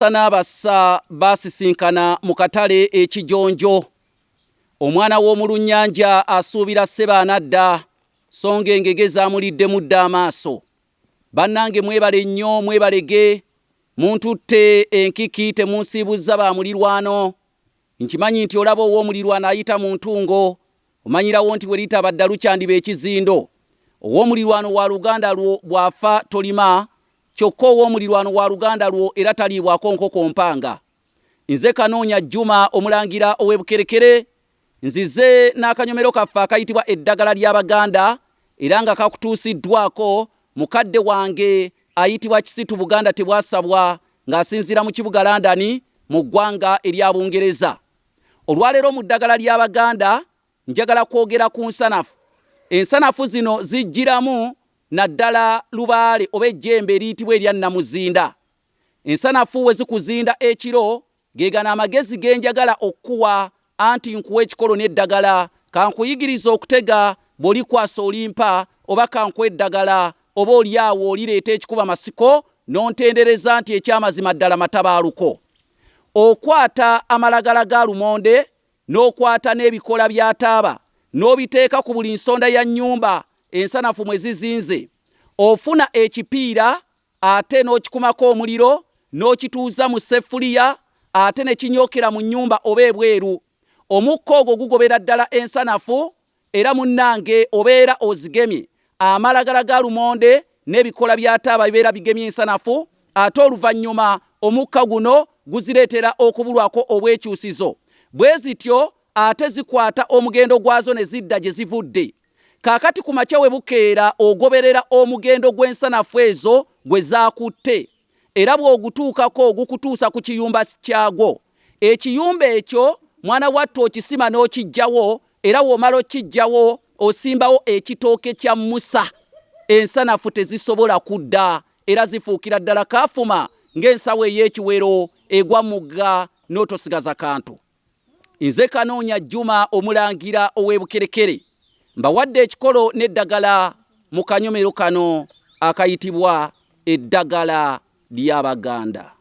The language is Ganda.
N'abassa basisinkana mu katale ekijonjo. Omwana w'omulunnyanja asuubira sseba anadda songa engege zaamulidde mudda amaaso. Bannange mwebale nnyo mwebalege, muntutte enkiki temunsiibuzza ba mulirwano. Nkimanyi nti olaba ow'omulirwano ayita mu ntungo, omanyirawo nti we litaba ddalu kyandiba ekizindo. Ow'omulirwano wa luganda lwo bw'afa tolima, kyokka ow'omulirwano wa luganda lwo era taliibwako nkoko mpanga. Nze Kanoonya Juma omulangira ow'ebukerekere, nzize n'akanyomero kaffe akayitibwa Eddagala ly'Abaganda era nga kakutuusiddwako mukadde wange ayitibwa Kisitu Buganda Tebwasabwa ng'asinziira mu kibuga London mu ggwanga erya Bungereza. Olwaleero mu ddagala ly'Abaganda njagala kwogera ku nsanafu. Ensanafu zino zijjiramu naddala lubaale oba ejjembe eriyitibwa erya Namuzinda. Ensanafu we zikuzinda ekiro geegana amagezi ge njagala okkuwa, anti nkuwa ekikolo n'eddagala, kankuyigiriza okutega bw'olikwasa olimpa, oba kankuwa eddagala oba oliawo olireeta ekikuba masiko n'ontendereza nti ekyamazima ddala matabaaluko. Okwata amalagala ga lumonde n'okwata n'ebikola bya taaba n'obiteeka ku buli nsonda ya nnyumba ensanafu mwe zizinze. Ofuna ekipiira ate n'okikumako omuliro n'okituuza mu seffuliya ate ne kinyokera mu nnyumba oba ebweru. Omukka ogwo gugobera ddala ensanafu era munnange obeera ozigemye. Amalagala ga lumonde n'ebikola bya taaba bibeera bigemye ensanafu, ate oluvannyuma omukka guno guzireetera okubulwako obwekyusizo. Bwe zityo ate zikwata omugendo gwazo ne zidda gye zivudde. Kaakati ku makya we bukeera ogoberera omugendo gw'ensanafu ezo gwe zaakutte, era bw'ogutuukako gukutuusa ku kiyumba kyagwo. Ekiyumba ekyo mwana wattu okisima n'okijjawo, era w'omala okijjawo osimbawo ekitooke kya Musa. Ensanafu tezisobola kudda era zifuukira ddala kaafuma ng'ensawo ey'ekiwero egwa mugga n'otosigaza kantu. Nze Kanoonya Juma omulangira ow'ebukerekere mbawadde ekikolo n'eddagala mu kanyomero kano akayitibwa Eddagala ly'Abaganda.